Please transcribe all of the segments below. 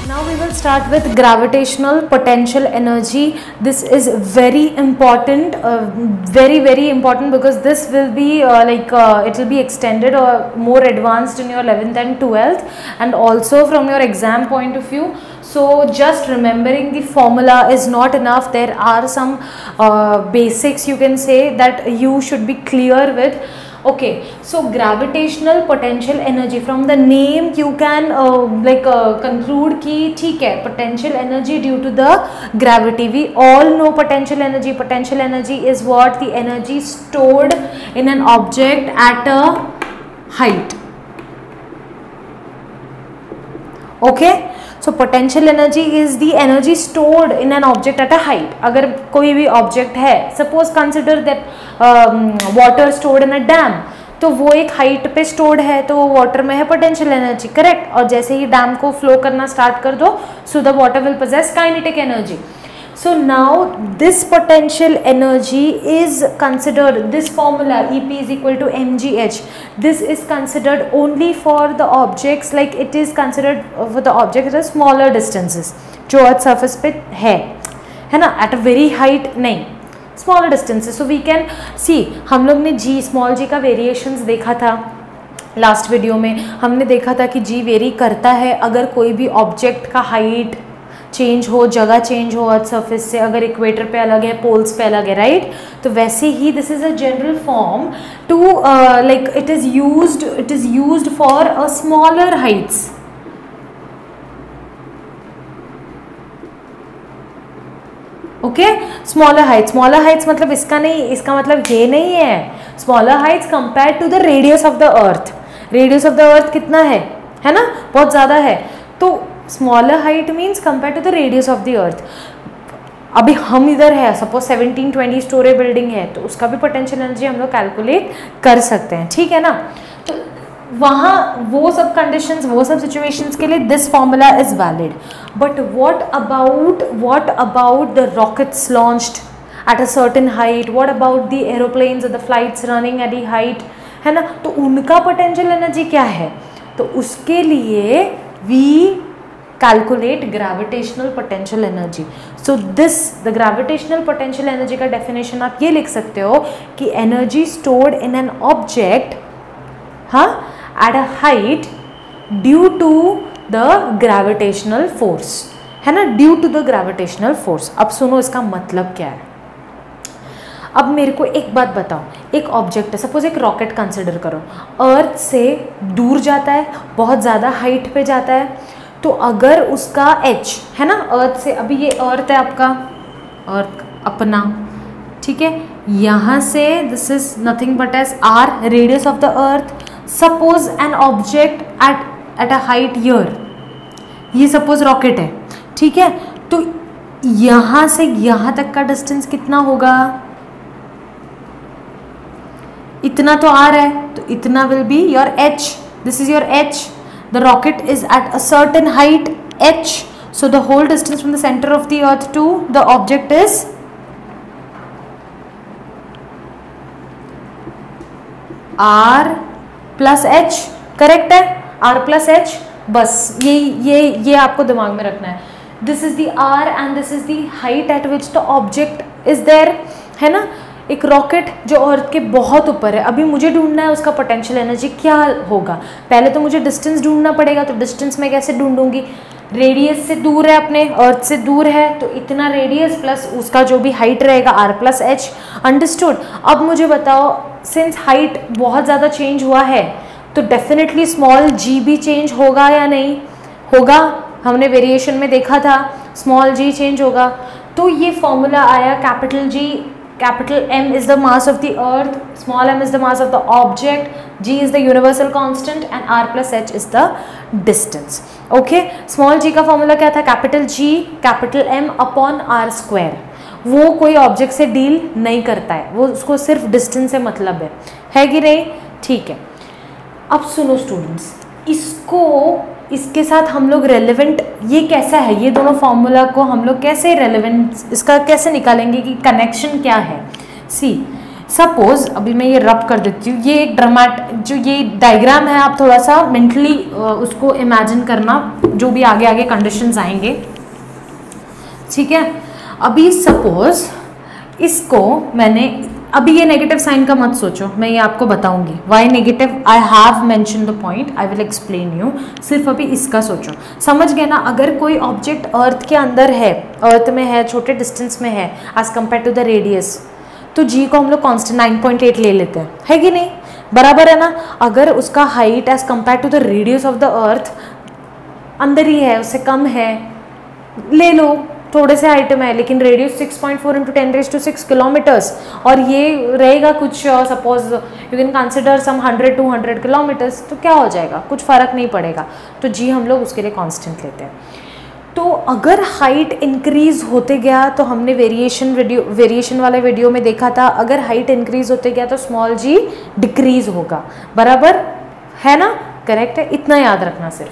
Now we will start with gravitational potential energy. This is very important, very important, because this will be it will be extended or more advanced in your 11th and 12th, and also from your exam point of view. So just remembering the formula is not enough. There are some basics, you can say, that you should be clear with. Okay, so gravitational potential energy, from the name you can conclude कि ठीक है, potential energy due to the gravity. We all know potential energy. Potential energy is what? The energy stored in an object at a height. Okay, so potential energy is the energy stored in an object at a height. अगर कोई भी object है, suppose consider that water stored in a dam, तो वो एक height पे stored है, तो वो वाटर में है पोटेंशियल एनर्जी, करेक्ट. और जैसे ही डैम को फ्लो करना स्टार्ट कर दो, so the water will possess kinetic energy. So now this potential energy is considered, this formula EP is equal to mgh, this is considered only for the objects, like it is considered for the objects at smaller distances, जो earth surface पे है ना, at a very height नहीं, smaller distances. So we can see, हम लोग ने g, small g का variations देखा था लास्ट वीडियो में. हमने देखा था कि g वेरी करता है अगर कोई भी ऑब्जेक्ट का हाइट चेंज हो, जगह चेंज हो अर्थ सरफेस से, अगर इक्वेटर पे अलग है, पोल्स पे अलग है, राइट. तो वैसे ही this is a general form to like it is used for a smaller heights. Okay, smaller heights मतलब इसका नहीं, इसका मतलब ये नहीं है. Smaller heights compare to the radius of the earth. Radius of the earth कितना है ना, बहुत ज़्यादा है. तो smaller height means compare to the radius of the earth. अभी हम इधर है, सपोज 17-20 स्टोरी बिल्डिंग है, तो उसका भी पोटेंशियल एनर्जी हम लोग कैलकुलेट कर सकते हैं, ठीक है ना. तो वहाँ वो सब कंडीशंस, वो सब सिचुएशंस के लिए this formula is valid. But what about the rockets launched at a certain height, what about the aeroplanes और the flights running at the height, है ना. तो उनका पोटेंशियल एनर्जी क्या है, तो उसके लिए we calculate gravitational potential energy. So the gravitational potential energy का definition आप ये लिख सकते हो कि energy stored in an object at a height due to the gravitational force, है ना, due to the gravitational force. अब सुनो इसका मतलब क्या है. अब मेरे को एक बात बताओ, एक ऑब्जेक्ट है, सपोज एक रॉकेट कंसिडर करो, अर्थ से दूर जाता है, बहुत ज़्यादा हाइट पे जाता है. तो अगर उसका h है ना, अर्थ से, अभी ये अर्थ है आपका, अर्थ अपना, ठीक है, यहाँ से this is nothing but as r radius of the earth. Suppose an object at a height here, ये सपोज रॉकेट है, ठीक है. तो यहाँ से यहाँ तक का डिस्टेंस कितना होगा, इतना तो r है, तो इतना will be your h. This is your h. The rocket is at a certain height h, so the whole distance from the center of the earth to the object is r plus h. Correct है, r plus h. बस ये आपको दिमाग में रखना है. This is the r and this is the height at which the object is there, है ना. एक रॉकेट जो अर्थ के बहुत ऊपर है, अभी मुझे ढूंढना है उसका पोटेंशियल एनर्जी क्या होगा. पहले तो मुझे डिस्टेंस ढूंढना पड़ेगा. तो डिस्टेंस में कैसे ढूंढूंगी, रेडियस से दूर है, अपने अर्थ से दूर है, तो इतना रेडियस प्लस उसका जो भी हाइट रहेगा r प्लस h. अंडरस्टूड. अब मुझे बताओ, सिंस हाइट बहुत ज़्यादा चेंज हुआ है, तो डेफिनेटली स्मॉल g भी चेंज होगा या नहीं होगा. हमने वेरिएशन में देखा था स्मॉल g चेंज होगा. तो ये फॉर्मूला आया, capital G, capital M is the mass of the earth, small m is the mass of the object, g is the universal constant and r plus h is the distance. Okay, small g का formula क्या था, capital G capital M upon r square. वो कोई object से deal नहीं करता है, वो उसको सिर्फ डिस्टेंस से मतलब है कि नहीं, ठीक है. अब सुनो स्टूडेंट्स, इसके साथ हम लोग रेलेवेंट, ये कैसा है, ये दोनों फॉर्मूला को हम लोग कैसे रेलेवेंट, इसका कैसे निकालेंगे कि कनेक्शन क्या है. सी, सपोज अभी मैं ये रब कर देती हूँ, ये एक जो ये डायग्राम है, आप थोड़ा सा मेंटली उसको इमेजिन करना, जो भी आगे आगे कंडीशंस आएंगे, ठीक है। अभी सपोज इसको मैंने, अभी ये नेगेटिव साइन का मत सोचो, मैं ये आपको बताऊंगी why negative, I have mention the point, I will explain you, सिर्फ अभी इसका सोचो, समझ गए ना। अगर कोई ऑब्जेक्ट अर्थ के अंदर है, अर्थ में है, छोटे डिस्टेंस में है as compare to the radius, तो जी को हम लोग कांस्टेंट 9.8 ले लेते हैं, है कि नहीं, बराबर है ना। अगर उसका height as compare to the radius of the earth अंदर ही है, उससे कम है, ले लो, थोड़े से हाइट में है, लेकिन रेडियस 6.4 × 10⁶ किलोमीटर्स, और ये रहेगा कुछ suppose you can consider some 100-200 kilometres, तो क्या हो जाएगा, कुछ फ़र्क नहीं पड़ेगा, तो जी हम लोग उसके लिए कांस्टेंट लेते हैं। तो अगर हाइट इंक्रीज होते गया, तो हमने वेरिएशन वाले वीडियो में देखा था, अगर हाइट इंक्रीज होते गया तो स्मॉल जी डिक्रीज होगा, बराबर है ना, करेक्ट है, इतना याद रखना सिर्फ।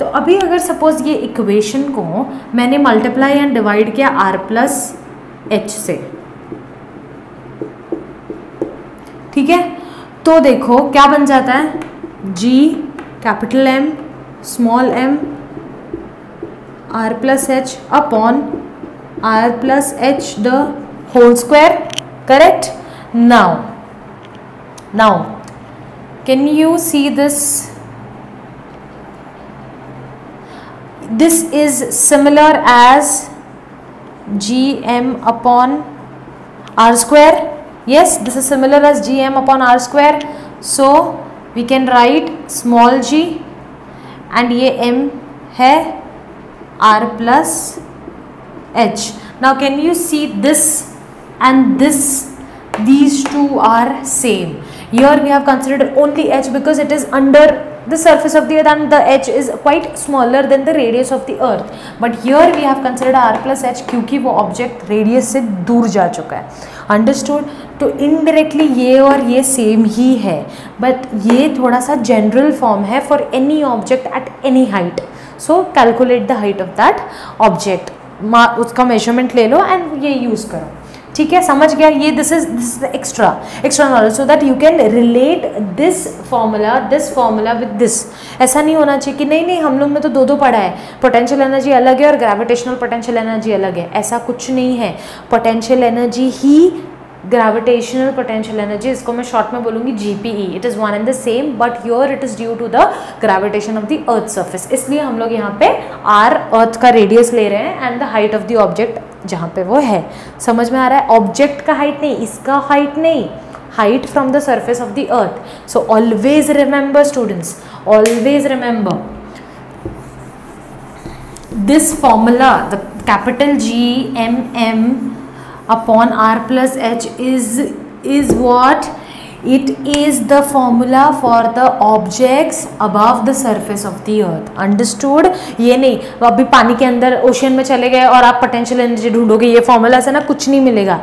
तो अभी अगर सपोज ये इक्वेशन को मैंने मल्टीप्लाई एंड डिवाइड किया r+h से, ठीक है, तो देखो क्या बन जाता है, g capital M small m r+h upon r+h the whole square, correct. Now can you see this is similar as gm upon r square, yes, this is similar as gm upon r square, so we can write small g and ये m है r+h. now can you see this and this, these two are same. Here we have considered only h because it is under the surface of the earth and the h is quite smaller than the radius of the earth, but here we have considered r+h क्योंकि वो object radius से दूर जा चुका है, understood. तो indirectly ये और ये सेम ही है, बट ये थोड़ा सा जनरल फॉर्म है for any object at any height, so calculate the height of that object, उसका मेजरमेंट ले लो एंड ये यूज़ करो, ठीक है, समझ गया। ये this is extra knowledge, so that you can relate this formula with this. ऐसा नहीं होना चाहिए कि नहीं हम लोग ने तो दो पढ़ा है, पोटेंशियल एनर्जी अलग है और ग्रेविटेशनल पोटेंशियल एनर्जी अलग है, ऐसा कुछ नहीं है। पोटेंशियल एनर्जी ही ग्रेविटेशनल पोटेंशियल एनर्जी, इसको मैं शॉर्ट में बोलूँगी GPE, it is one and the same, but your it is due to the gravitation of the earth surface, इसलिए हम लोग यहाँ पे r अर्थ का रेडियस ले रहे हैं and the height of the object जहाँ पे वो है। समझ में आ रहा है, ऑब्जेक्ट का हाइट नहीं, इसका हाइट नहीं, height from the surface of the earth. So always remember students, always remember this formula, the capital GMM upon r+h is what? It is the formula for the objects above the surface of the earth. Understood? ये नहीं अभी पानी के अंदर ocean में चले गए और आप पोटेंशियल एनर्जी ढूंढोगे, ये फॉर्मूला से ना कुछ नहीं मिलेगा,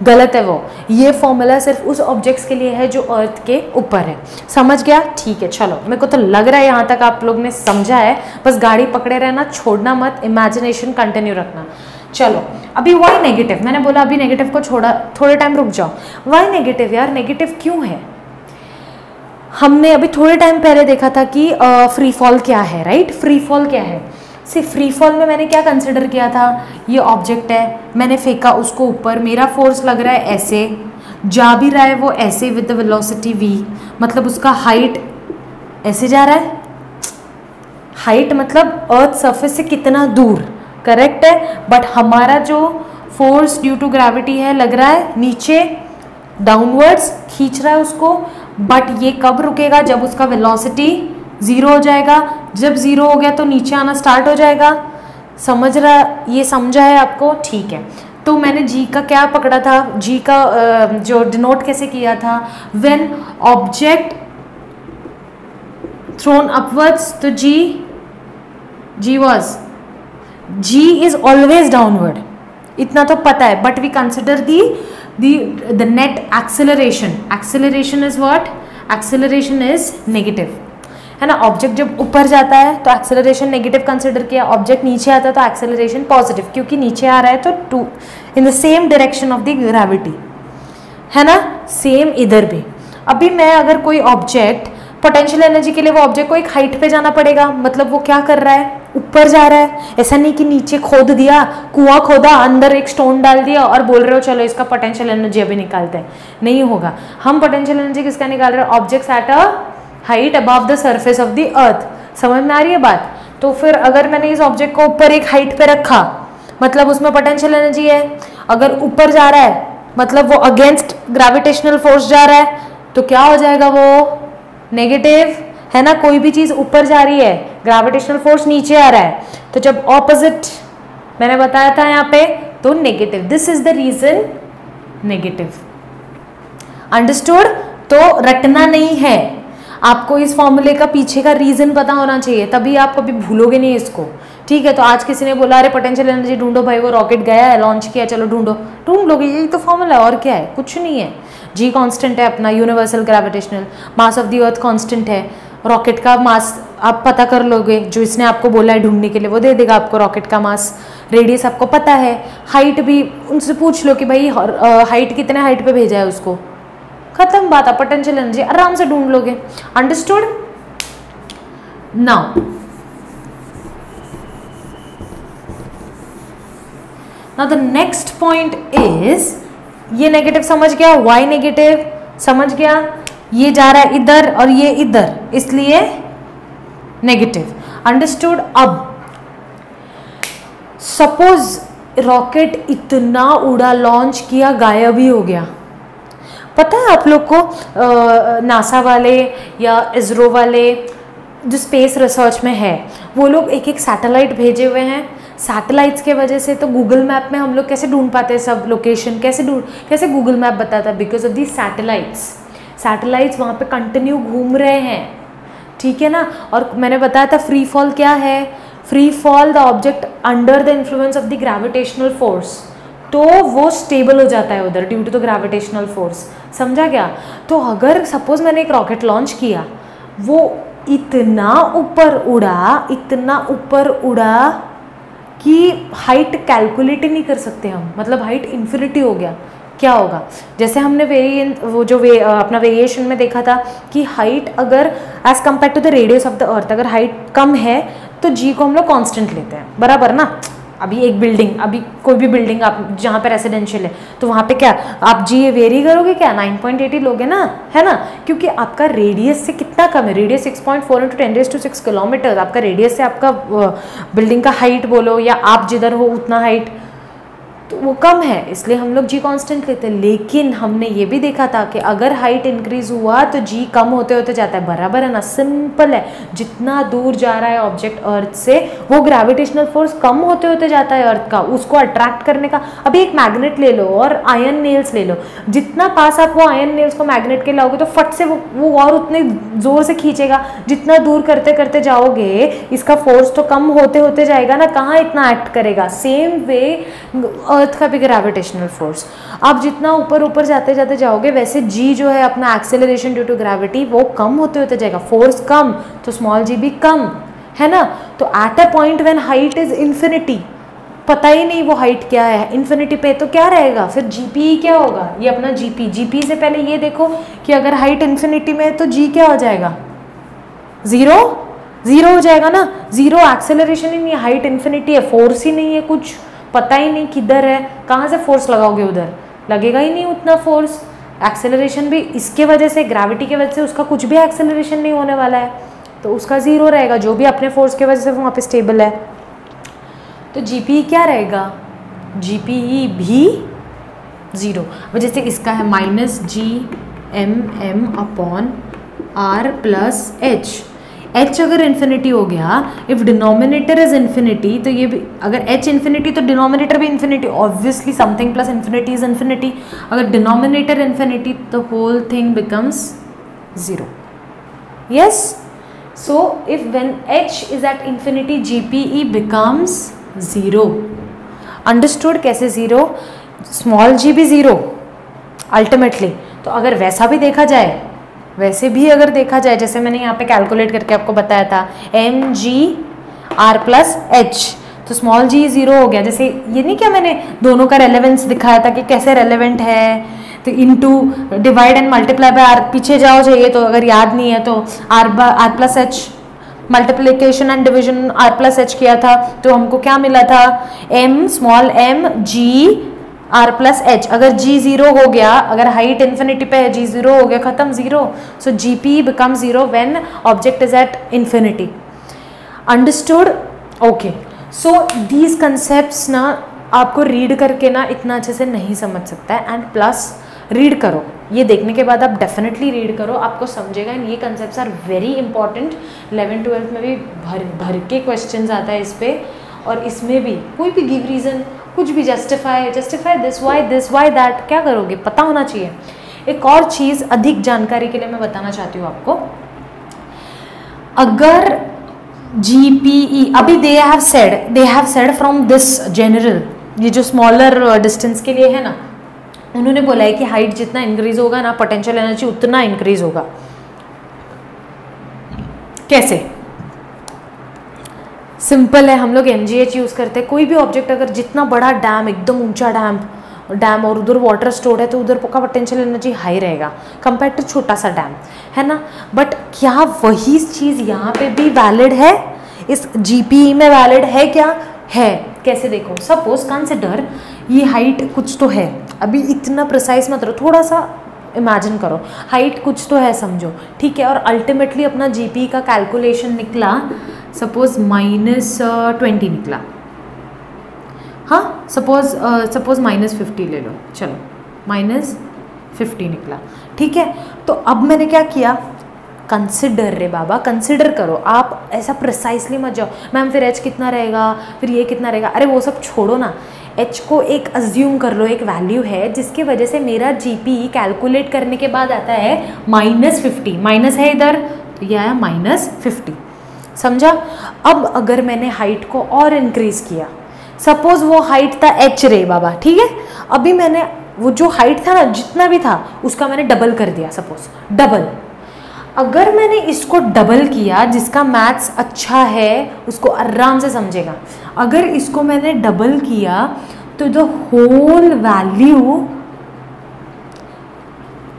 गलत है वो। ये फॉर्मूला सिर्फ उस ऑब्जेक्ट्स के लिए है जो अर्थ के ऊपर है, समझ गया? ठीक है, चलो, मेरे को तो लग रहा है यहाँ तक आप लोग ने समझा है, बस गाड़ी पकड़े रहना, छोड़ना मत, इमेजिनेशन कंटिन्यू रखना। चलो अभी वाई नेगेटिव, मैंने बोला अभी नेगेटिव को छोड़ा, थोड़े टाइम रुक जाओ। वाई नेगेटिव यार, नेगेटिव क्यों है? हमने अभी थोड़े टाइम पहले देखा था कि फ्री फॉल क्या है, राइट? फ्री फॉल क्या है? सिर्फ फ्री फॉल में मैंने क्या कंसिडर किया था, ये ऑब्जेक्ट है, मैंने फेंका उसको ऊपर, मेरा फोर्स लग रहा है ऐसे, जा भी रहा है वो ऐसे विद द वेलोसिटी v, मतलब उसका हाइट ऐसे जा रहा है, हाइट मतलब अर्थ सरफेस से कितना दूर, करेक्ट है। बट हमारा जो फोर्स ड्यू टू ग्रेविटी है लग रहा है नीचे, डाउनवर्ड्स खींच रहा है उसको, बट ये कब रुकेगा? जब उसका वेलोसिटी 0 हो जाएगा, जब 0 हो गया तो नीचे आना स्टार्ट हो जाएगा। समझ रहा, ये समझा है आपको? ठीक है, तो मैंने जी का क्या पकड़ा था, जी का जो डिनोट कैसे किया था, व्हेन ऑब्जेक्ट थ्रोन अपवर्ड्स, तो G was, G is always downward, इतना तो पता है, but we consider the net acceleration. Acceleration is what? Acceleration is negative, है ना? ऑब्जेक्ट जब ऊपर जाता है तो एक्सेलरेशन नेगेटिव कंसिडर किया, ऑब्जेक्ट नीचे आता है तो एक्सेलरेशन पॉजिटिव, क्योंकि नीचे आ रहा है तो in the same direction of the gravity, है ना, सेम इधर भी। अभी मैं अगर कोई ऑब्जेक्ट, पोटेंशियल एनर्जी के लिए वो ऑब्जेक्ट को एक हाइट पे जाना पड़ेगा, मतलब वो क्या कर रहा है, ऊपर जा रहा है। ऐसा नहीं कि नीचे खोद दिया, कुआं खोदा, अंदर एक स्टोन डाल दिया और बोल रहे हो चलो इसका पोटेंशियल एनर्जी अभी निकालते हैं, नहीं होगा। हम पोटेंशियल एनर्जी किसका निकाल रहे हैं, objects eight a height above the surface of the अर्थ। समझ में आ रही है बात। तो फिर अगर मैंने इस ऑब्जेक्ट को ऊपर एक हाइट पे रखा, मतलब उसमें पोटेंशियल एनर्जी है। अगर ऊपर जा रहा है मतलब वो अगेंस्ट ग्रेविटेशनल फोर्स जा रहा है, तो क्या हो जाएगा, वो नेगेटिव, है ना। कोई भी चीज ऊपर जा रही है, ग्रेविटेशनल फोर्स नीचे आ रहा है, तो जब ऑपोजिट मैंने बताया था यहाँ पे, तो negative. This is the reason negative. Understood. तो रटना नहीं है आपको, इस फॉर्मूले का पीछे का रीजन पता होना चाहिए, तभी आप कभी भूलोगे नहीं इसको। ठीक है, तो आज किसी ने बोला अरे पोटेंशियल एनर्जी ढूंढो भाई, वो रॉकेट गया है, लॉन्च किया, चलो ढूंढो, ढूंढ लोगे, यही तो फॉर्मूला है, और क्या है, कुछ नहीं है। जी कांस्टेंट है अपना, universal gravitational, mass of the earth constant है, रॉकेट का मास आप पता कर लोगे, जो इसने आपको बोला है ढूंढने के लिए वो दे देगा आपको रॉकेट का मास, रेडियस आपको पता है, हाइट भी उनसे पूछ लो कि भाई हाइट कितने हाइट पे भेजा है उसको, खत्म बात है, पोटेंशियल एनर्जी आराम से ढूंढ लोगे। Understood. Now the next point is, ये नेगेटिव समझ गया, वाई नेगेटिव समझ गया, ये जा रहा है इधर और ये इधर, इसलिए नेगेटिव। अंडरस्टूड। अब सपोज रॉकेट इतना उड़ा, लॉन्च किया, गायब ही हो गया। पता है आप लोग को नासा वाले या इसरो वाले जो स्पेस रिसर्च में है, वो लोग एक एक सैटेलाइट भेजे हुए हैं। सैटेलाइट्स के वजह से तो गूगल मैप में हम लोग कैसे ढूंढ पाते हैं सब लोकेशन, कैसे गूगल मैप बताता है, बिकॉज ऑफ दी सैटेलाइट्स वहाँ पे कंटिन्यू घूम रहे हैं, ठीक है ना। और मैंने बताया था फ्री फॉल क्या है, free fall the object under the influence of the gravitational force, तो वो स्टेबल हो जाता है उधर due to the gravitational force. समझा क्या। तो अगर सपोज मैंने एक रॉकेट लॉन्च किया, वो इतना ऊपर उड़ा कि हाइट कैलकुलेट ही नहीं कर सकते हम, मतलब हाइट इन्फिनिटी हो गया, क्या होगा। जैसे हमने अपना वेरिएशन में देखा था कि हाइट अगर as compare to the radius of the earth, अगर हाइट कम है तो जी को हम लोग कांस्टेंट लेते हैं, बराबर ना। अभी एक बिल्डिंग, अभी कोई भी बिल्डिंग आप जहाँ पे रेसिडेंशियल है, तो वहाँ पे क्या आप जी वेरी करोगे, क्या 9.80 लोगे ना, है ना, क्योंकि आपका रेडियस से कितना कम है, रेडियस 6.4 × 10⁶ किलोमीटर, आपका रेडियस से आपका बिल्डिंग का हाइट बोलो या आप जिधर हो उतना हाइट, तो वो कम है, इसलिए हम लोग जी कांस्टेंट लेते हैं। लेकिन हमने ये भी देखा था कि अगर हाइट इंक्रीज हुआ तो जी कम होते होते जाता है, बराबर है ना, सिंपल है। जितना दूर जा रहा है ऑब्जेक्ट अर्थ से, वो ग्रेविटेशनल फोर्स कम होते होते जाता है अर्थ का, उसको अट्रैक्ट करने का। अभी एक मैग्नेट ले लो और आयरन नेल्स ले लो, जितना पास आप वो आयरन नेल्स को मैग्नेट के लाओगे तो फट से वो और उतने जोर से खींचेगा, जितना दूर करते करते जाओगे इसका फोर्स तो कम होते होते जाएगा ना, कहाँ इतना एक्ट करेगा। सेम वे अर्थ का भी ग्रेविटेशनल फोर्स, आप जितना ऊपर जाते जाते जाओगे वैसे जी जो है अपना एक्सेलरेशन ड्यू टू ग्रेविटी वो कम होते होते जाएगा, फोर्स कम तो स्मॉल जी भी कम, है ना। तो at a point when height is infinity, पता ही नहीं वो हाइट क्या है, इन्फिनिटी पे तो क्या रहेगा फिर जीपी क्या होगा, ये अपना जीपी से पहले ये देखो कि अगर हाइट इन्फिनिटी में है तो जी क्या हो जाएगा, जीरो हो जाएगा ना। जीरो एक्सेलरेशन ही नहीं है, हाइट इन्फिनिटी है, फोर्स ही नहीं है, कुछ पता ही नहीं किधर है, कहाँ से फोर्स लगाओगे, उधर लगेगा ही नहीं उतना फोर्स। एक्सेलरेशन भी इसके वजह से, ग्रेविटी के वजह से उसका कुछ भी एक्सेलरेशन नहीं होने वाला है, तो उसका जीरो रहेगा, जो भी अपने फोर्स की वजह से वहाँ पे स्टेबल है। तो जीपी क्या रहेगा, जीपी भी जीरो। जैसे इसका है -GMM/R+H, H अगर इन्फिनिटी हो गया, इफ डिनोमिनेटर इज इन्फिनिटी, तो ये भी अगर H इन्फिनिटी तो डिनोमिनेटर भी infinity, obviously something plus infinity is infinity. अगर डिनोमिनेटर इन्फिनिटी तो whole thing becomes zero. Yes, so if when H is at infinity GPE becomes zero. Understood कैसे zero, small g भी zero ultimately. तो अगर वैसा भी देखा जाए, वैसे भी अगर देखा जाए, जैसे मैंने यहाँ पे कैलकुलेट करके आपको बताया था mgr+h, तो स्मॉल जी जीरो हो गया। जैसे ये नहीं क्या मैंने दोनों का रेलेवेंस दिखाया था कि कैसे रेलेवेंट है, तो into divide and multiply by R, पीछे जाओ चाहिए तो, अगर याद नहीं है तो R plus H, multiplication and division R plus H किया था तो हमको क्या मिला था, M small m g R plus H. अगर जी जीरो हो गया, अगर हाइट इन्फिनिटी पे है, जी जीरो हो गया, खत्म, zero. So G P become zero when object is at infinity. Understood? Okay. So these concepts ना आपको रीड करके ना इतना अच्छे से नहीं समझ सकता है, एंड प्लस रीड करो, ये देखने के बाद आप डेफिनेटली रीड करो, आपको समझेगा। एंड ये concepts are very important, 11th-12th में भी भर के क्वेश्चंस आता है इस पे, और इसमें भी कोई भी गिव रीजन, कुछ भी जस्टिफाई दिस वाई दैट, क्या करोगे, पता होना चाहिए। एक और चीज़ अधिक जानकारी के लिए मैं बताना चाहती हूँ आपको, अगर GPE अभी they have said from this general, ये जो स्मॉलर डिस्टेंस के लिए है ना, उन्होंने बोला है कि हाइट जितना इंक्रीज होगा ना, पोटेंशियल एनर्जी उतना इंक्रीज होगा। कैसे? सिंपल है, हम लोग MGH यूज़ करते हैं। कोई भी ऑब्जेक्ट अगर जितना बड़ा डैम, एकदम ऊंचा डैम और उधर वाटर स्टोर है तो उधर का पोटेंशियल एनर्जी हाई रहेगा कंपेयर टू छोटा सा डैम, है ना। बट क्या वही चीज़ यहाँ पे भी वैलिड है, इस GPE में वैलिड है क्या? है। कैसे? देखो, सपोज कंसिडर ये हाइट कुछ तो है, अभी इतना प्रिसाइज मत रहो, थोड़ा सा इमेजिन करो, हाइट कुछ तो है समझो, ठीक है। और अल्टीमेटली अपना GPE का कैलकुलेशन निकला, सपोज -20 निकला, हाँ, सपोज -50 ले लो, चलो -50 निकला, ठीक है। तो अब मैंने क्या किया, कंसिडर रे बाबा, कंसिडर करो, आप ऐसा प्रिसाइसली मत जाओ, मैम फिर एच कितना रहेगा, फिर ये कितना रहेगा, अरे वो सब छोड़ो ना, एच को एक अज्यूम कर लो, एक वैल्यू है जिसकी वजह से मेरा GPE कैलकुलेट करने के बाद आता है -50, माइनस है इधर तो यह है -50, समझा। अब अगर मैंने हाइट को और इंक्रीज किया, सपोज वो हाइट था h रे बाबा, ठीक है, अभी मैंने वो जो हाइट था ना, जितना भी था उसका मैंने डबल कर दिया, सपोज डबल। अगर मैंने इसको डबल किया, जिसका मैथ्स अच्छा है उसको आराम से समझेगा, अगर इसको मैंने डबल किया तो द होल वैल्यू,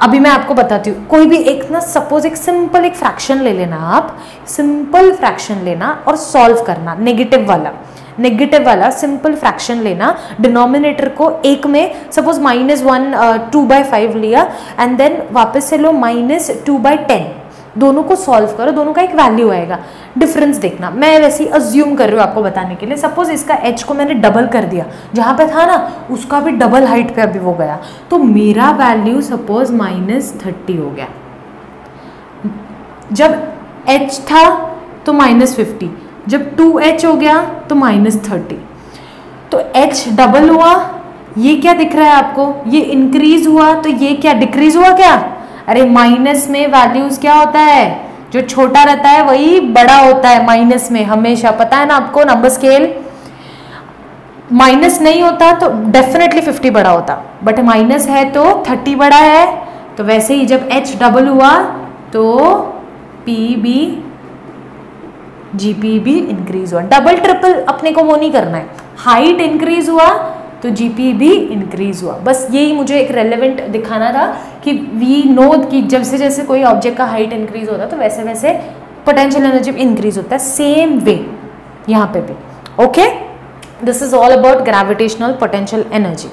अभी मैं आपको बताती हूँ, कोई भी एक ना, सपोज एक सिंपल एक फ्रैक्शन ले लेना, आप सिंपल फ्रैक्शन लेना और सॉल्व करना, नेगेटिव वाला सिंपल फ्रैक्शन लेना, डिनोमिनेटर को एक में सपोज -1 2/5 लिया, एंड देन वापस से लो -2/10, दोनों को सॉल्व करो, दोनों का एक वैल्यू आएगा, डिफरेंस देखना। मैं वैसे ही अज्यूम कर रही हूँ आपको बताने के लिए, सपोज इसका h को मैंने डबल कर दिया, जहाँ पे था ना उसका भी डबल हाइट पे अभी वो गया, तो मेरा वैल्यू सपोज -30 हो गया। जब h था तो -50, जब 2h हो गया तो -30, तो h डबल हुआ, ये क्या दिख रहा है आपको, ये इंक्रीज हुआ, तो ये क्या डिक्रीज हुआ क्या? अरे माइनस में वैल्यूज क्या होता है, जो छोटा रहता है वही बड़ा होता है माइनस में हमेशा, पता है ना आपको, नंबर स्केल माइनस नहीं होता तो डेफिनेटली 50 बड़ा होता, बट माइनस है तो 30 बड़ा है। तो वैसे ही जब h डबल हुआ तो GPE भी इंक्रीज हुआ, डबल ट्रिपल अपने को वो नहीं करना है, हाइट इंक्रीज हुआ तो GPE भी इंक्रीज हुआ। बस यही मुझे एक रेलेवेंट दिखाना था कि वी नो कि जब से जैसे कोई ऑब्जेक्ट का हाइट इंक्रीज होता है तो वैसे वैसे पोटेंशियल एनर्जी इंक्रीज होता है, सेम वे यहाँ पे भी। Okay, this is all about gravitational potential energy.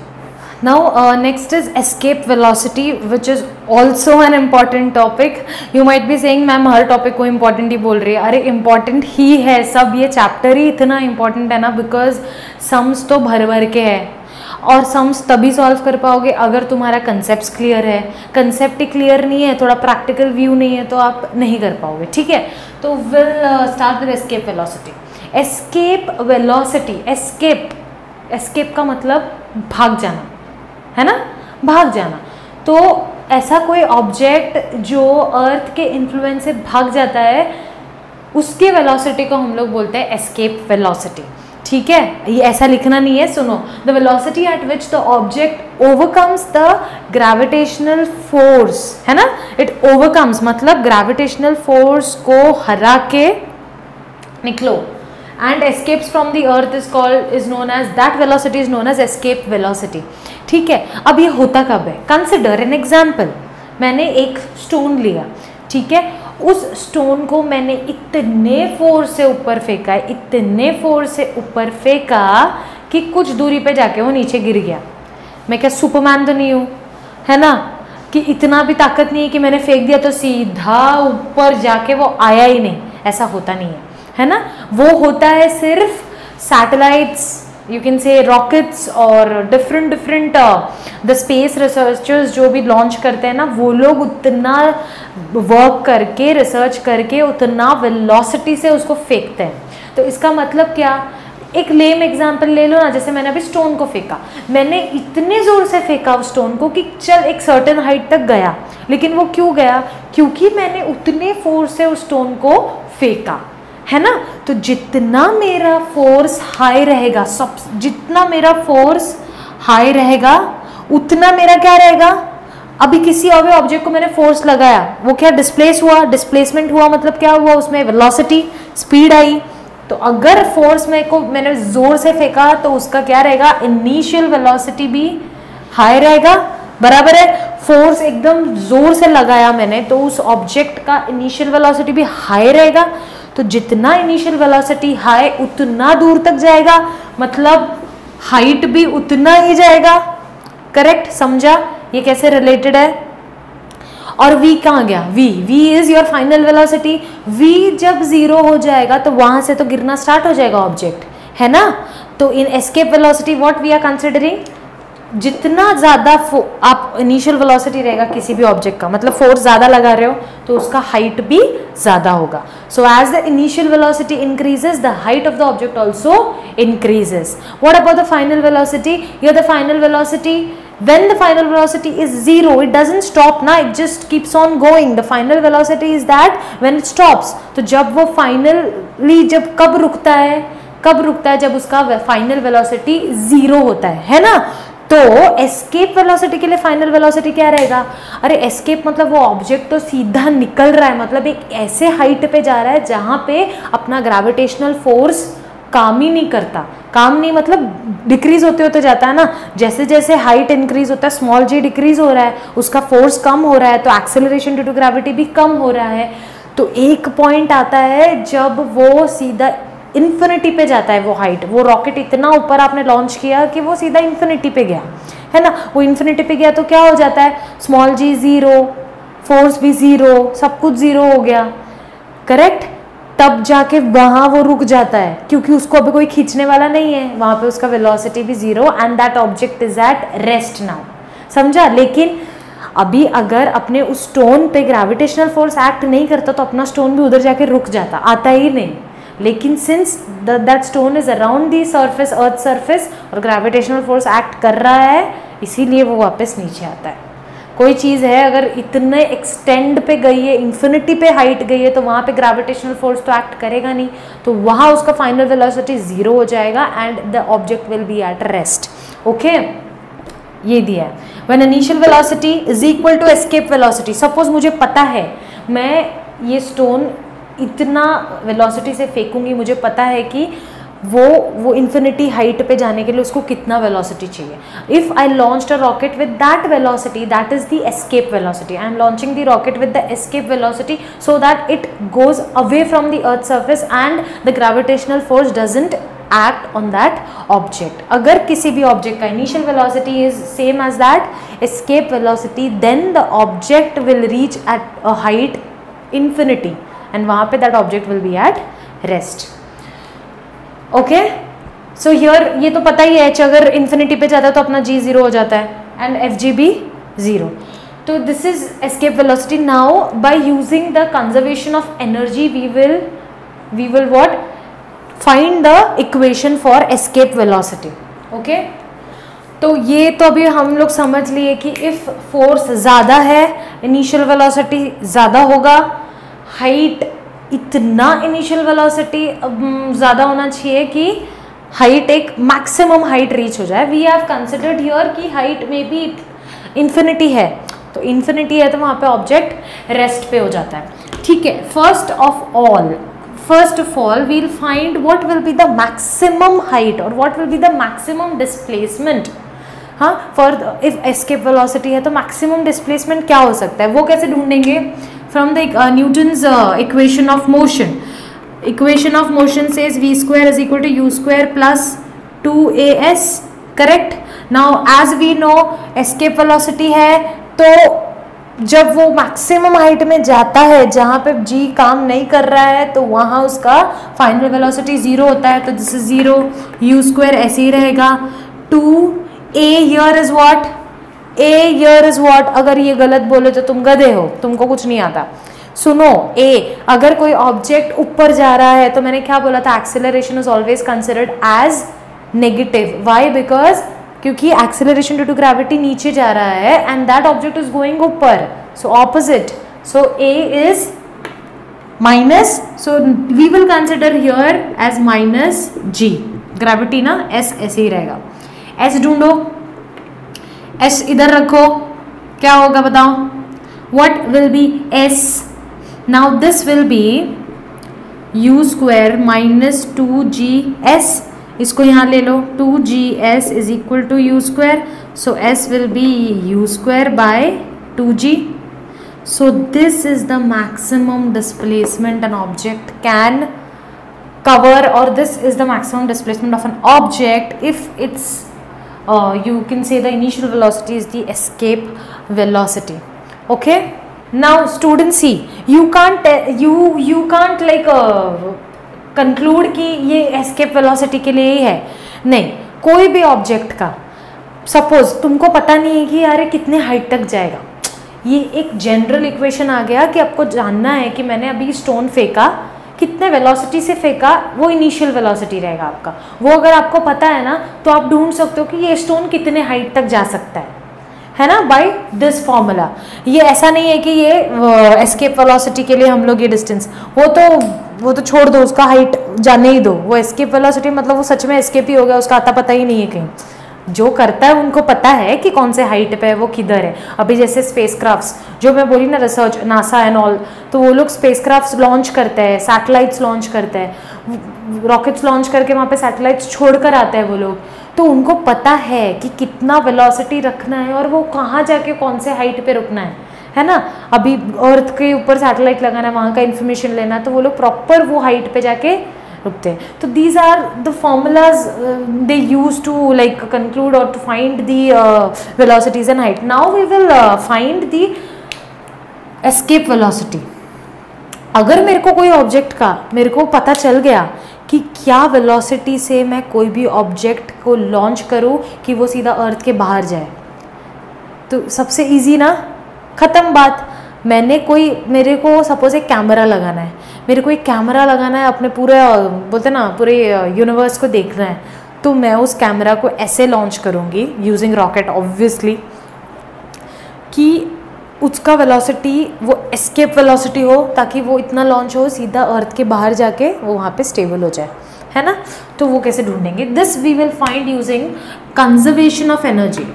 Now next is escape velocity, which is also an important topic. You might be saying ma'am her topic को important ही बोल रही है, अरे important ही है, सब ये चैप्टर ही इतना important है ना, बिकॉज सम्स तो भर भर के है, और सम्स तभी सॉल्व कर पाओगे अगर तुम्हारा कंसेप्ट क्लियर है। कंसेप्ट ही क्लियर नहीं है, थोड़ा प्रैक्टिकल व्यू नहीं है, तो आप नहीं कर पाओगे, ठीक है। तो will start with escape velocity. Escape velocity, escape का मतलब भाग जाना, है ना, भाग जाना। तो ऐसा कोई ऑब्जेक्ट जो अर्थ के इन्फ्लुएंस से भाग जाता है, उसके वेलोसिटी को हम लोग बोलते हैं एस्केप वेलोसिटी, ठीक है। ये ऐसा लिखना नहीं है, सुनो, the velocity at which the object overcomes the gravitational force, है ना, इट ओवरकम्स मतलब ग्रेविटेशनल फोर्स को हरा के निकलो, and escapes from the earth is known as, that velocity is known as escape velocity. ठीक है, अब ये होता कब है? कंसिडर एन एग्जाम्पल, मैंने एक स्टोन लिया, ठीक है, उस स्टोन को मैंने इतने फोर्स से ऊपर फेंका है, इतने फोर्स से ऊपर फेंका कि कुछ दूरी पे जाके वो नीचे गिर गया। मैं क्या सुपरमैन तो नहीं हूँ, है ना, कि इतना भी ताकत नहीं है कि मैंने फेंक दिया तो सीधा ऊपर जाके वो आया ही नहीं, ऐसा होता नहीं है ना। वो होता है सिर्फ satellites, you can say rockets और डिफरेंट द स्पेस रिसर्चर्स जो भी लॉन्च करते हैं ना, वो लोग उतना वर्क करके, रिसर्च करके उतना वेलोसिटी से उसको फेंकते हैं। तो इसका मतलब क्या, एक लेम एग्जाम्पल ले लो ना, जैसे मैंने अभी स्टोन को फेंका, मैंने इतने ज़ोर से फेंका उस स्टोन को कि चल एक सर्टेन हाइट तक गया, लेकिन वो क्यों गया, क्योंकि मैंने उतने फोर्स से उस स्टोन को फेंका, है ना। तो जितना मेरा फोर्स हाई रहेगा, सब जितना मेरा फोर्स हाई रहेगा उतना मेरा क्या रहेगा, अभी किसी और ऑब्जेक्ट को मैंने फोर्स लगाया, वो क्या डिस्प्लेस हुआ, डिस्प्लेसमेंट हुआ, मतलब क्या हुआ, उसमें वेलोसिटी, स्पीड आई। तो अगर फोर्स मैंने जोर से फेंका तो उसका क्या रहेगा, इनिशियल वेलोसिटी भी हाई रहेगा, बराबर है। फोर्स एकदम जोर से लगाया मैंने तो उस ऑब्जेक्ट का इनिशियल वेलोसिटी भी हाई रहेगा। तो जितना इनिशियल वेलोसिटी हाई उतना दूर तक जाएगा, मतलब हाइट भी उतना ही जाएगा, करेक्ट, समझा ये कैसे रिलेटेड है। और v कहाँ गया, v is your final velocity. v जब 0 हो जाएगा तो वहां से तो गिरना स्टार्ट हो जाएगा ऑब्जेक्ट, है ना। तो in escape velocity what we are considering, जितना ज़्यादा आप इनिशियल वेलोसिटी रहेगा किसी भी ऑब्जेक्ट का, मतलब फोर्स ज़्यादा लगा रहे हो तो उसका हाइट भी ज़्यादा होगा। So as the initial velocity increases the height of the object also increases. What about the final velocity, the final velocity when the final velocity is 0, it doesn't stop ना, it just keeps on going. The final velocity is that when it stops. तो जब वो finally जब कब रुकता है, जब उसका फाइनल वेलोसिटी 0 होता है ना। तो एस्केप वेलोसिटी के लिए फाइनल वेलोसिटी क्या रहेगा, अरे एस्केप मतलब वो ऑब्जेक्ट तो सीधा निकल रहा है, मतलब एक ऐसे हाइट पे जा रहा है जहाँ पे अपना ग्रेविटेशनल फोर्स काम ही नहीं करता, काम नहीं मतलब डिक्रीज होते होते जाता है ना। जैसे जैसे हाइट इंक्रीज होता है, स्मॉल जी डिक्रीज हो रहा है, उसका फोर्स कम हो रहा है, तो एक्सेलरेशन ड्यू टू ग्रेविटी भी कम हो रहा है। तो एक पॉइंट आता है जब वो सीधा इन्फिनिटी पे जाता है, वो हाइट, वो रॉकेट इतना ऊपर आपने लॉन्च किया कि वो सीधा इन्फिनिटी पे गया, है ना। वो इन्फिनिटी पे गया तो क्या हो जाता है, स्मॉल जी 0, फोर्स भी 0, सब कुछ 0 हो गया, करेक्ट। तब जाके वहाँ वो रुक जाता है क्योंकि उसको अभी कोई खींचने वाला नहीं है, वहाँ पे उसका वेलोसिटी भी 0 and that object is at rest now, समझा। लेकिन अभी अगर अपने उस स्टोन पे ग्रेविटेशनल फोर्स एक्ट नहीं करता तो अपना स्टोन भी उधर जाके रुक जाता, आता ही नहीं। लेकिन since that stone is around the surface, earth surface, और ग्रेविटेशनल फोर्स एक्ट कर रहा है, इसीलिए वो वापस नीचे आता है। कोई चीज़ है अगर इतने एक्सटेंड पे गई है, इन्फिनिटी पे हाइट गई है, तो वहाँ पे ग्रेविटेशनल फोर्स तो एक्ट करेगा नहीं, तो वहाँ उसका फाइनल वेलोसिटी 0 हो जाएगा and the object will be at rest. Okay, ये दिया है। When initial velocity is equal to escape velocity, suppose मुझे पता है मैं ये स्टोन इतना वेलोसिटी से फेंकूंगी, मुझे पता है कि वो इन्फिनिटी हाइट पे जाने के लिए उसको कितना वेलोसिटी चाहिए। If I launched a rocket with that velocity, that is the escape velocity. I am launching the rocket with the escape velocity so that it goes away from the earth surface and the gravitational force doesn't act on that object. अगर किसी भी object का initial velocity is same as that escape velocity, then the object will reach at a height infinity and वहाँ पे that object will be at rest. Okay, so here ये तो पता ही है, एच अगर इन्फिनिटी पे जाता है तो अपना जी 0 हो जाता है एंड एफ जी भी 0। तो this is escape velocity. Now by using the conservation of energy we will what find the equation for escape velocity. Okay, तो ये तो अभी हम लोग समझ लिए कि इफ फोर्स ज़्यादा है, इनिशियल वेलोसिटी ज़्यादा होगा, हाइट इतना इनिशियल वेलोसिटी ज़्यादा होना चाहिए कि हाइट एक मैक्सिमम हाइट रीच हो जाए। वी हैव कंसिडर्ड हियर कि हाइट में भी इन्फिनिटी है, तो इन्फिनिटी है तो वहाँ पे ऑब्जेक्ट रेस्ट पे हो जाता है। ठीक है, first of all first of all we'll find what will be the maximum height or what will be the maximum displacement. हाँ, फॉर इफ एस्केप वेलोसिटी है तो मैक्सिमम डिस्प्लेसमेंट क्या हो सकता है, वो कैसे ढूंढेंगे? From the Newton's equation of motion. Equation of motion says v square is equal to u square plus 2as. Correct. Now as we know escape velocity है तो जब वो मैक्सिमम हाइट में जाता है जहाँ पे g काम नहीं कर रहा है तो वहाँ उसका फाइनल वेलोसिटी 0 होता है. तो दिस इज 0, u स्क्वायर ऐसे ही रहेगा. 2a here is what? a here is what? अगर ये गलत बोले तो तुम गधे हो, तुमको कुछ नहीं आता. सुनो, a अगर कोई ऑब्जेक्ट ऊपर जा रहा है तो मैंने क्या बोला था, acceleration is always considered as negative. Why? Because क्योंकि एक्सेलरेशन ड्यू टू ग्रेविटी नीचे जा रहा है and that object is going ऊपर, so opposite. So a is minus, so we will consider here as minus g. Gravity ना s ऐसे ही रहेगा. s ढूंढो, s इधर रखो, क्या होगा बताओ? what will be s? now this will be u square minus 2gs. इसको यहाँ ले लो, 2gs is equal to u square, so s will be u square by 2g. so this is the maximum displacement an object can cover, or this is the maximum displacement of an object if it's you can say the initial velocity is the escape velocity. Okay, now students see, you can't like conclude कि ये escape velocity के लिए ही है. नहीं, कोई भी object का suppose तुमको पता नहीं है कि यार कितने हाइट तक जाएगा, ये एक जनरल इक्वेशन आ गया कि आपको जानना है कि मैंने अभी स्टोन फेंका, कितने वेलोसिटी से फेंका, वो इनिशियल वेलोसिटी रहेगा आपका. वो अगर आपको पता है ना तो आप ढूंढ सकते हो कि ये स्टोन कितने हाइट तक जा सकता है ना, बाय दिस फॉर्मूला. ये ऐसा नहीं है कि ये एस्केप वेलोसिटी के लिए हम लोग ये डिस्टेंस, वो तो छोड़ दो, उसका हाइट जाने ही दो. वो एस्केप वेलोसिटी मतलब वो सच में एस्केप ही हो गया, उसका आता पता ही नहीं है कहीं. जो करता है उनको पता है कि कौन से हाइट पे है, वो किधर है. अभी जैसे स्पेसक्राफ्ट्स जो मैं बोली ना, रिसर्च नासा एंड ऑल, तो वो लोग स्पेसक्राफ्ट्स लॉन्च करते हैं, सैटेलाइट्स लॉन्च करते हैं, रॉकेट्स लॉन्च करके वहाँ पे सैटेलाइट्स छोड़ कर आते हैं वो लोग. तो उनको पता है कि कितना वेलोसिटी रखना है और वो कहाँ जाके कौन से हाइट पे रुकना है ना. अभी अर्थ के ऊपर सैटेलाइट लगाना है, वहाँ का इन्फॉर्मेशन लेना है, तो वो लोग प्रॉपर वो हाइट पे जाके रुकते हैं. तो these are the formulas they use to like conclude और to find the velocities and height. Now we will find the escape velocity. अगर मेरे को कोई ऑब्जेक्ट का मेरे को पता चल गया कि क्या वेलोसिटी से मैं कोई भी ऑब्जेक्ट को लॉन्च करूं कि वो सीधा अर्थ के बाहर जाए, तो सबसे इजी ना, ख़त्म बात. मेरे को सपोज एक कैमरा लगाना है, मेरे को एक कैमरा लगाना है, अपने पूरे बोलते ना पूरे यूनिवर्स को देखना है, तो मैं उस कैमरा को ऐसे लॉन्च करूँगी यूजिंग रॉकेट ऑब्वियसली कि उसका वेलोसिटी वो एस्केप वेलोसिटी हो, ताकि वो इतना लॉन्च हो सीधा अर्थ के बाहर जाके वो वहाँ पे स्टेबल हो जाए, है ना. तो वो कैसे ढूंढेंगे? This we will find using conservation of energy.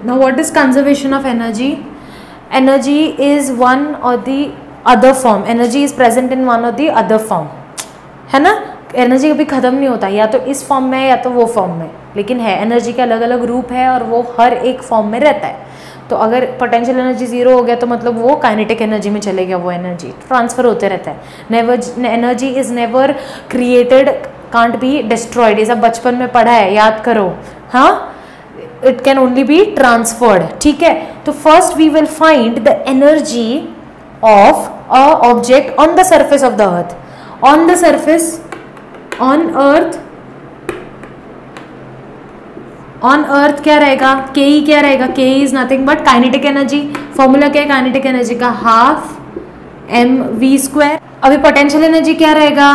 Now what is conservation of energy? Energy is one or the other form. Energy is present in one or the other form, है ना. एनर्जी कभी ख़त्म नहीं होता, या तो इस form में या तो वो फॉर्म में, लेकिन है एनर्जी के अलग अलग रूप है और वो हर एक फॉर्म में रहता है. तो अगर पोटेंशियल एनर्जी 0 हो गया तो मतलब वो काइनेटिक एनर्जी में चले गया, वो एनर्जी ट्रांसफ़र होते रहता है. Never energy is never created, can't be destroyed. ये सब बचपन में पढ़ा है, याद करो. हाँ, it can only be transferred. ठीक है. तो first we will find the energy of a object on the surface of the earth. On the surface, on earth क्या रहेगा? Ke क्या रहेगा? Ke is nothing but kinetic energy. Formula क्या है kinetic energy का? Half mv square. अभी potential energy क्या रहेगा?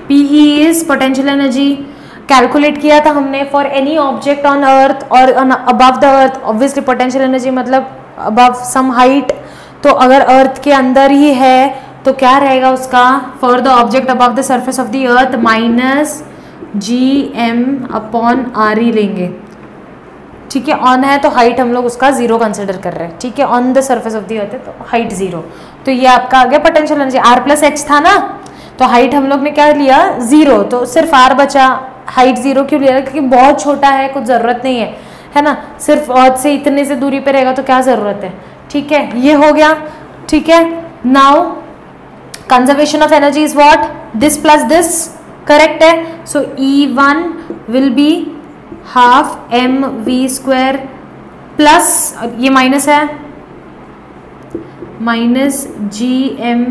Pe is potential energy. Calculate किया था हमने for any object on earth और above the earth. Obviously potential energy मतलब अबव सम हाइट, तो अगर अर्थ के अंदर ही है तो क्या रहेगा उसका? For the object above the surface of the earth minus G M upon R ही लेंगे. ठीक है, ऑन है तो हाइट हम लोग उसका 0 कंसिडर कर रहे हैं, ठीक है, on the surface of the अर्थ है तो हाइट 0। तो ये आपका आ गया potential energy. r plus H था ना, तो हाइट हम लोग ने क्या लिया 0, तो सिर्फ r बचा। हाइट 0 क्यों लिया, क्योंकि बहुत छोटा है, कुछ ज़रूरत नहीं है ना, सिर्फ अर्थ से इतने से दूरी पे रहेगा तो क्या ज़रूरत है, ठीक है, ये हो गया, ठीक है। Now conservation of energy is what, this plus this, correct है। So E1 will be half M we square plus, ये माइनस है, minus G M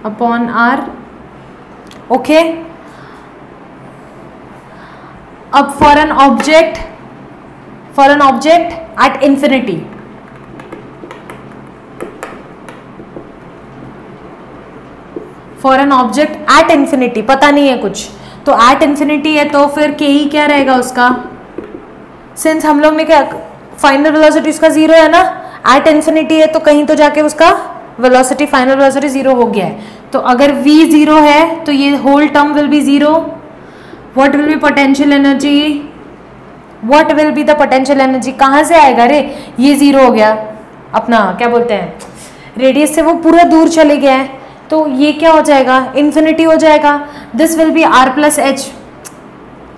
upon R, okay. अब for an object at infinity, for an object at infinity, पता नहीं है कुछ, तो at infinity है तो फिर के ही क्या रहेगा उसका, सिंस हम लोग ने क्या फाइनल वेलोसिटी उसका 0 है ना, एट इंफिनिटी है तो कहीं तो जाके उसका वेलोसिटी, फाइनल वेलोसिटी 0 हो गया है। तो अगर v 0 है तो ये whole term will be 0। What will be potential energy, what will be the potential energy, कहाँ से आएगा रे, ये 0 हो गया, अपना क्या बोलते हैं रेडियस से वो पूरा दूर चले गया है, तो ये क्या हो जाएगा, इन्फिनिटी हो जाएगा। This will be r plus H.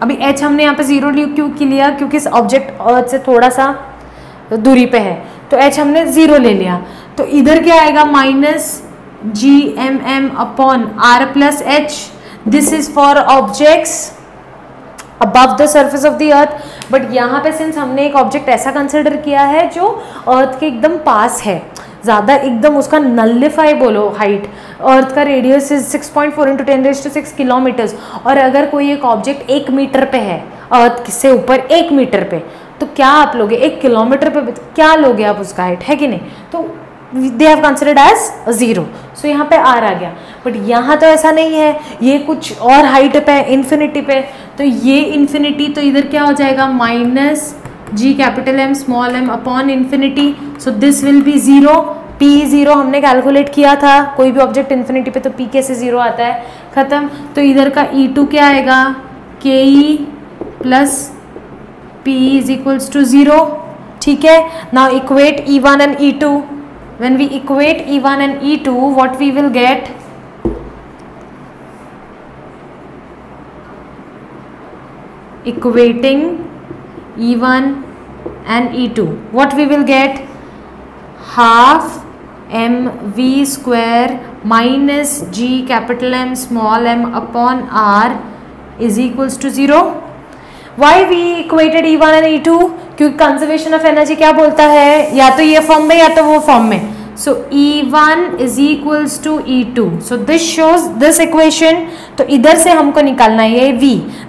अभी h हमने यहाँ पे 0 क्यों लिया, क्योंकि इस ऑब्जेक्ट अर्थ से थोड़ा सा दूरी पे है, तो h हमने 0 ले लिया। तो इधर क्या आएगा, minus G M m upon R plus H. This is for objects above the surface of the earth. But यहाँ पे सिंस हमने एक ऑब्जेक्ट ऐसा कंसिडर किया है जो अर्थ के एकदम पास है, ज़्यादा एकदम उसका नल्लीफाई बोलो हाइट, अर्थ का रेडियस इज 6.4 × 10⁶ किलोमीटर्स, और अगर कोई एक ऑब्जेक्ट 1 मीटर पे है, अर्थ से ऊपर 1 मीटर पे, तो क्या आप लोगे 1 किलोमीटर पे क्या लोगे आप उसका हाइट, है कि नहीं, तो दे हैव कंसिडर्ड एज 0। सो यहाँ पे r आ गया, बट यहाँ तो ऐसा नहीं है, ये कुछ और हाइट पे है, इन्फिनिटी पे, तो ये इन्फिनिटी, तो इधर क्या हो जाएगा, minus g capital M small m upon infinity. So this will be 0। p 0 हमने कैलकुलेट किया था, कोई भी ऑब्जेक्ट इन्फिनिटी पे तो p कैसे 0 आता है, खत्म। तो इधर का E2 क्या आएगा, ke plus p is equals to 0, ठीक है। Now equate E1 and E2। When we equate E1 and E2, what we will get? Equating E1 and E2, what we will get? Half mv square minus g capital M small m upon r is equals to 0. Why we equated E1 and E2? क्योंकि conservation of energy क्या बोलता है, या तो ये form में या तो वो फॉर्म में। So E1 is equals to E2। So this shows this equation, तो इधर से हमको निकालना है ये V।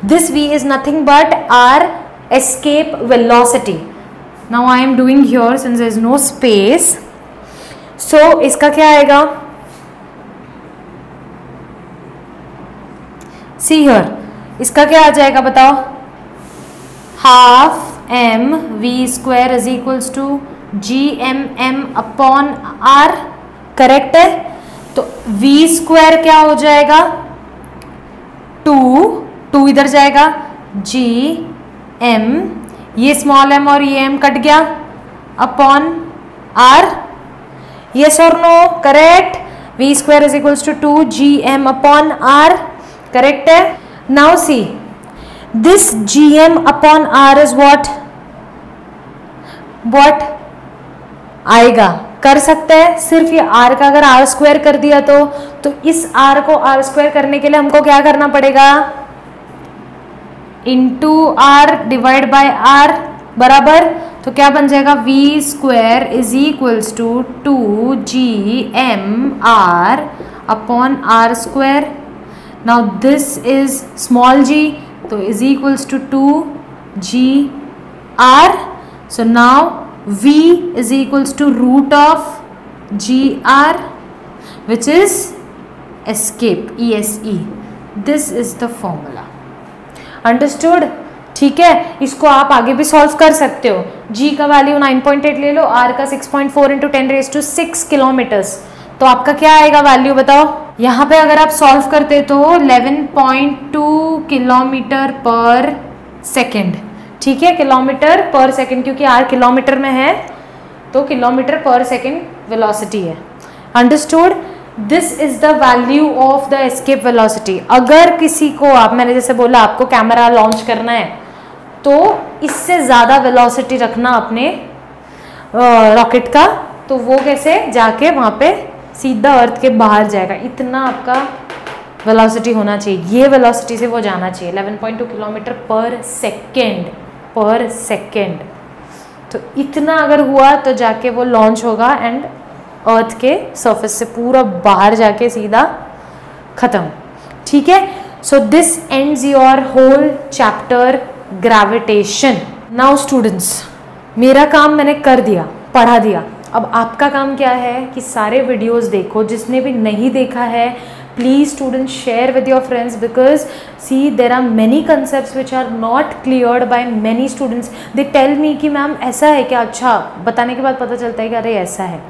This V is nothing but our escape velocity. Now I am doing here since there is no space, so इसका क्या आएगा, सी हियर, इसका क्या आ जाएगा बताओ, half M we square is equals to G M m upon R, correct है। तो v स्क्वायर क्या हो जाएगा, 2 इधर जाएगा, g m, ये स्मॉल m और ये m कट गया, अपॉन r, यस और no, correct. v square is equals to 2gm upon r, correct है। Now see this gm upon r is what आएगा, कर सकते हैं सिर्फ ये r का अगर r स्क्वायर कर दिया तो इस r को r स्क्वायर करने के लिए हमको क्या करना पड़ेगा, into r divide by r बराबर, तो क्या बन जाएगा, v square is equals to 2gm r upon r square. Now this is small g, तो is equals to 2gr. So now v is equals to root of gr, which is escape, ESE. This is the formula. Understood? ठीक है, इसको आप आगे भी solve कर सकते हो। g का वैल्यू 9.8 ले लो, r का 6.4 × 10⁶ किलोमीटर्स, तो आपका क्या आएगा वैल्यू बताओ। यहाँ पे अगर आप सॉल्व करते तो 11.2 किलोमीटर पर सेकेंड, ठीक है, किलोमीटर पर सेकेंड, क्योंकि आर किलोमीटर में है तो किलोमीटर पर सेकेंड वेलोसिटी है। Understood? This is the value of the escape velocity. अगर किसी को मैंने जैसे बोला आपको कैमरा लॉन्च करना है तो इससे ज़्यादा वेलोसिटी रखना अपने रॉकेट का, तो वो कैसे जाके वहाँ पे सीधा अर्थ के बाहर जाएगा, इतना आपका वेलोसिटी होना चाहिए, ये वेलोसिटी से वो जाना चाहिए 11.2 किलोमीटर पर सेकेंड। तो इतना अगर हुआ तो जाके वो लॉन्च होगा एंड अर्थ के सरफेस से पूरा बाहर जाके सीधा खत्म, ठीक है। So this ends your whole chapter gravitation. Now students, मेरा काम मैंने कर दिया, पढ़ा दिया। अब आपका काम क्या है कि सारे वीडियोस देखो, जिसने भी नहीं देखा है please students share with your friends, because see there are many concepts which are not cleared by many students. They tell me कि मैम ऐसा है क्या, अच्छा बताने के बाद पता चलता है कि अरे ऐसा है,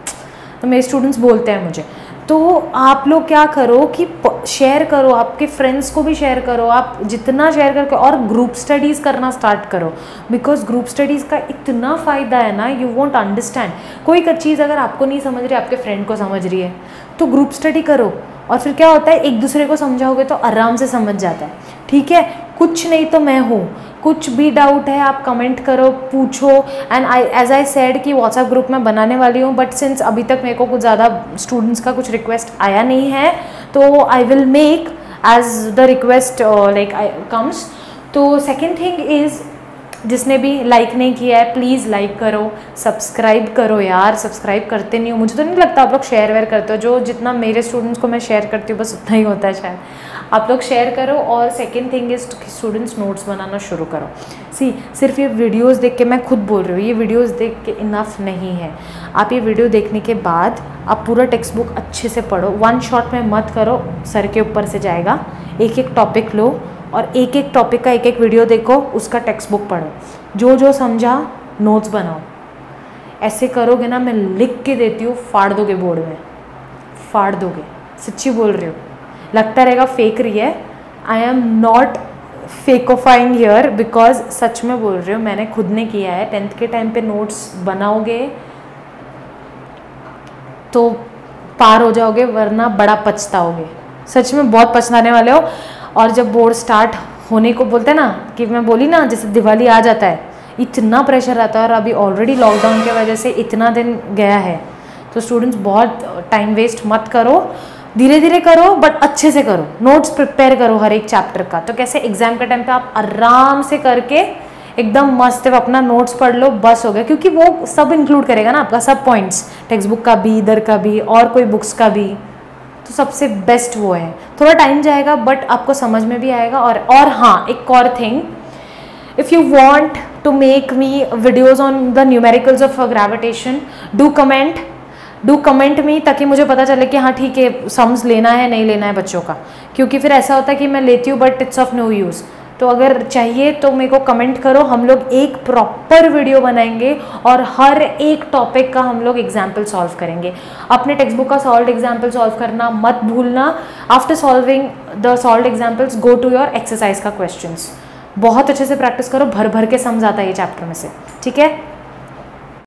तो मेरे स्टूडेंट्स बोलते हैं मुझे। तो आप लोग क्या करो कि शेयर करो, आपके फ्रेंड्स को भी शेयर करो, आप जितना शेयर करके, और ग्रुप स्टडीज़ करना स्टार्ट करो, बिकॉज ग्रुप स्टडीज़ का इतना फ़ायदा है ना, यू वोंट अंडरस्टैंड। कोई चीज़ अगर आपको नहीं समझ रही, आपके फ्रेंड को समझ रही है, तो ग्रुप स्टडी करो, और फिर क्या होता है एक दूसरे को समझाओगे तो आराम से समझ जाता है, ठीक है। कुछ नहीं तो मैं हूँ, कुछ भी डाउट है आप कमेंट करो, पूछो। एंड एज आई सेड कि व्हाट्सएप ग्रुप में बनाने वाली हूँ, बट सिंस अभी तक मेरे को कुछ ज़्यादा स्टूडेंट्स का कुछ रिक्वेस्ट आया नहीं है, तो I will make as the request like I comes. तो सेकेंड थिंग इज़, जिसने भी लाइक नहीं किया है प्लीज़ लाइक करो, सब्सक्राइब करो यार, सब्सक्राइब करते नहीं हो, मुझे तो नहीं लगता आप लोग शेयर वेयर करते हो, जो जितना मेरे स्टूडेंट्स को मैं शेयर करती हूँ बस उतना ही होता है शायद, आप लोग शेयर करो। और second thing is students notes बनाना शुरू करो। सी सिर्फ ये वीडियोस देख के, मैं खुद बोल रही हूँ, ये वीडियोस देख के इनफ नहीं है, आप ये वीडियो देखने के बाद आप पूरा टेक्स्ट बुक अच्छे से पढ़ो, वन शॉट में मत करो, सर के ऊपर से जाएगा, एक एक टॉपिक लो और एक एक टॉपिक का एक एक वीडियो देखो, उसका टेक्स्ट बुक पढ़ो, जो जो समझा नोट्स बनाओ। ऐसे करोगे ना, मैं लिख के देती हूँ, फाड़ दोगे बोर्ड में, फाड़ दोगे, सच्ची बोल रही हूँ। लगता रहेगा फेक रही है, आई एम नॉट फेकोफाइंग हियर, बिकॉज सच में बोल रही हूँ, मैंने खुद ने किया है। 10th के टाइम पे नोट्स बनाओगे तो पार हो जाओगे, वरना बड़ा पछताओगे, सच में बहुत पछताने वाले हो। और जब बोर्ड स्टार्ट होने को बोलते हैं ना, कि मैं बोली ना जैसे दिवाली आ जाता है, इतना प्रेशर आता है, और अभी ऑलरेडी लॉकडाउन की वजह से इतना दिन गया है, तो स्टूडेंट्स बहुत टाइम वेस्ट मत करो, धीरे धीरे करो बट अच्छे से करो, नोट्स प्रिपेयर करो हर एक चैप्टर का, तो कैसे एग्जाम के टाइम पे आप आराम से करके एकदम मस्त अपना नोट्स पढ़ लो, बस हो गया, क्योंकि वो सब इंक्लूड करेगा ना आपका, सब पॉइंट्स, टेक्स्ट बुक का भी, इधर का भी, और कोई बुक्स का भी, तो सबसे बेस्ट वो है। थोड़ा टाइम जाएगा बट आपको समझ में भी आएगा। और हाँ, एक और thing, if you want to make me videos on the numericals of gravitation, do comment me, ताकि मुझे पता चले कि हाँ ठीक है, सम्स लेना है नहीं लेना है बच्चों का, क्योंकि फिर ऐसा होता है कि मैं लेती हूँ but it's of no use. तो अगर चाहिए तो मेरे को कमेंट करो, हम लोग एक प्रॉपर वीडियो बनाएंगे और हर एक टॉपिक का हम लोग एग्जाम्पल सॉल्व करेंगे। अपने टेक्स्ट बुक का सॉल्व एग्जाम्पल सॉल्व करना मत भूलना। After solving the solve examples go to your exercise का क्वेश्चंस, बहुत अच्छे से प्रैक्टिस करो, भर भर के समझ आता है ये चैप्टर में से, ठीक है।